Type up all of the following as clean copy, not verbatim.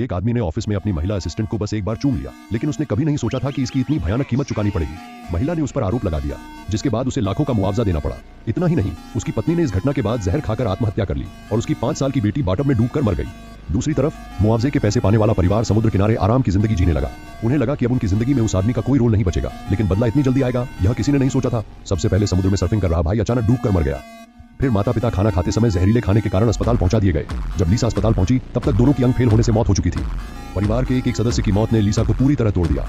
एक आदमी ने ऑफिस में अपनी महिला असिस्टेंट को बस एक बार चूम लिया, लेकिन उसने कभी नहीं सोचा था कि इसकी इतनी भयानक कीमत चुकानी पड़ेगी। महिला ने उस पर आरोप लगा दिया, जिसके बाद उसे लाखों का मुआवजा देना पड़ा। इतना ही नहीं, उसकी पत्नी ने इस घटना के बाद जहर खाकर आत्महत्या कर ली और उसकी 5 साल की बेटी बाटब में डूबकर मर गई। दूसरी तरफ मुआवजे के पैसे पाने वाला परिवार समुद्र किनारे आराम की जिंदगी जीने लगा। उन्हें लगा कि अब उनकी जिंदगी में उस आदमी का कोई रोल नहीं बचेगा, लेकिन बदला इतनी जल्दी आएगा यह किसी ने नहीं सोचा था। सबसे पहले समुद्र में सर्फिंग कर रहा भाई अचानक डूबकर मर गया। फिर माता पिता खाना खाते समय जहरीले खाने के कारण अस्पताल पहुंचा दिए गए। जब लीसा अस्पताल पहुंची तब तक दोनों की अंग फेल होने से मौत हो चुकी थी। परिवार के एक सदस्य की मौत ने लीसा को पूरी तरह तोड़ दिया।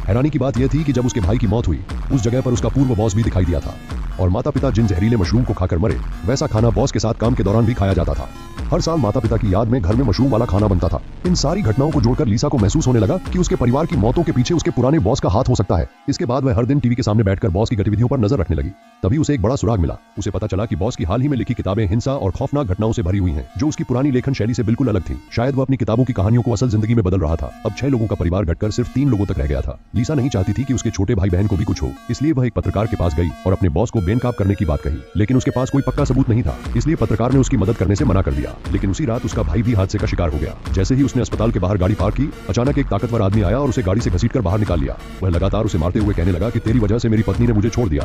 हैरानी की बात यह थी कि जब उसके भाई की मौत हुई उस जगह पर उसका पूर्व बॉस भी दिखाई दिया था, और माता पिता जिन जहरीले मशरूम को खाकर मरे वैसा खाना बॉस के साथ काम के दौरान भी खाया जाता था। हर साल माता पिता की याद में घर में मशरूम वाला खाना बनता था। इन सारी घटनाओं को जोड़कर लीसा को महसूस होने लगा कि उसके परिवार की मौतों के पीछे उसके पुराने बॉस का हाथ हो सकता है। इसके बाद वह हर दिन टीवी के सामने बैठकर बॉस की गतिविधियों पर नजर रखने लगी। तभी उसे एक बड़ा सुराग मिला। उसे पता चला कि बॉस की हाल ही में लिखी किताबें हिंसा और खौफनाक घटनाओं से भरी हुई हैं, जो उसकी पुरानी लेखन शैली से बिल्कुल अलग थी। शायद वह अपनी किताबों की कहानियों को असल जिंदगी में बदल रहा था। अब 6 लोगों का परिवार घटकर सिर्फ 3 लोगों तक रह गया था। लीसा नहीं चाहती थी कि उसके छोटे भाई बहन को भी कुछ हो, इसलिए वह एक पत्रकार के पास गई और अपने बॉस को बेनकाब करने की बात कही, लेकिन उसके पास कोई पक्का सबूत नहीं था। इसलिए पत्रकार ने उसकी मदद करने से मना कर दिया। लेकिन उसी रात उसका भाई भी हादसे का शिकार हो गया। जैसे ही उसने अस्पताल के बाहर गाड़ी पार्क की, अचानक एक ताकतवर आदमी आया और उसे गाड़ी से घसीटकर बाहर निकाल लिया। वह लगातार उसे मारते हुए कहने लगा कि तेरी वजह से मेरी पत्नी ने मुझे छोड़ दिया।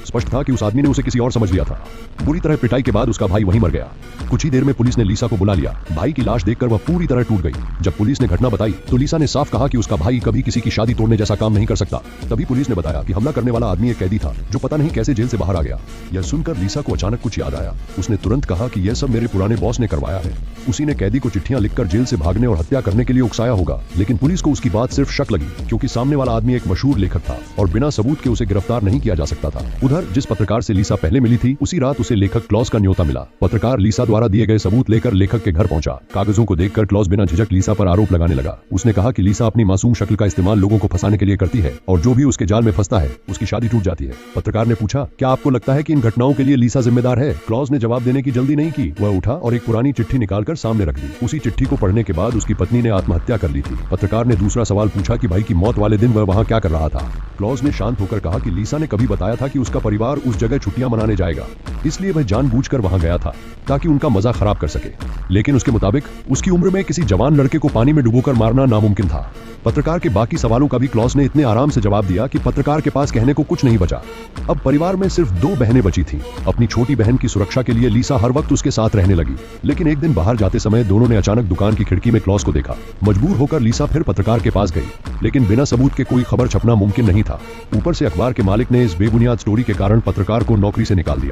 स्पष्ट था कि उस आदमी ने उसे किसी और समझ लिया था। बुरी तरह पिटाई के बाद उसका भाई वहीं मर गया। कुछ ही देर में पुलिस ने लीसा को बुला लिया। भाई की लाश देखकर वह पूरी तरह टूट गई। जब पुलिस ने घटना बताई तो लीसा ने साफ कहा कि उसका भाई कभी किसी की शादी तोड़ने जैसा काम नहीं कर सकता। तभी पुलिस ने बताया कि हमला करने वाला आदमी एक कैदी था, जो पता नहीं कैसे जेल से बाहर आ गया। यह सुनकर लीसा को अचानक कुछ याद आया। उसने तुरंत कहा कि यह सब मेरे पुराने बॉस ने करवाया है। उसी ने कैदी को चिट्ठियां लिखकर जेल से भागने और हत्या करने के लिए उकसाया होगा। लेकिन पुलिस को उसकी बात सिर्फ शक लगी, क्योंकि सामने वाला आदमी एक मशहूर लेखक था और बिना सबूत के उसे गिरफ्तार नहीं किया जा सकता था। उधर जिस पत्रकार से लीसा पहले मिली थी, उसी रात उसे लेखक क्लॉस का न्योता मिला। पत्रकार लीसा द्वारा दिए गए सबूत लेकर लेखक के घर पहुंचा। कागजों को देखकर क्लॉस बिना झिझक लीसा पर आरोप लगाने लगा। उसने कहा कि लीसा अपनी मासूम शक्ल का इस्तेमाल लोगों को फंसाने के लिए करती है और जो भी उसके जाल में फंसता है उसकी शादी टूट जाती है। पत्रकार ने पूछा, क्या आपको लगता है कि इन घटनाओं के लिए लीसा जिम्मेदार है? क्लॉस ने जवाब देने की जल्दी नहीं की। वह उठा और एक पुरानी चिट्ठी निकालकर सामने रख दी। उसी चिट्ठी को पढ़ने के बाद उसकी पत्नी ने आत्महत्या कर ली थी। पत्रकार ने दूसरा सवाल पूछा कि भाई की मौत वाले दिन वह वहां क्या कर रहा था? क्लॉस ने शांत होकर कहा कि लीसा ने कभी बताया था कि उसका परिवार उस जगह छुट्टियां मनाने जाएगा, इसलिए वह जानबूझकर वहां गया था ताकि उनका मजा खराब कर सके। लेकिन उसके मुताबिक उसकी उम्र में किसी जवान लड़के को पानी में डुबोकर मारना नामुमकिन था। पत्रकार के बाकी सवालों का भी क्लॉस ने इतने आराम से जवाब दिया कि पत्रकार के पास कहने को कुछ नहीं बचा। अब परिवार में सिर्फ 2 बहनें बची थीं। अपनी छोटी बहन की सुरक्षा के लिए लीसा हर वक्त उसके साथ रहने लगी। लेकिन एक दिन बाहर जाते समय दोनों ने अचानक दुकान की खिड़की में क्लॉस को देखा। मजबूर होकर लीसा फिर पत्रकार के पास गई, लेकिन बिना सबूत के कोई खबर छपना मुमकिन नहीं था। ऊपर से अखबार के मालिक ने इस बेबुनियाद स्टोरी के कारण पत्रकार को नौकरी से निकाल दिया।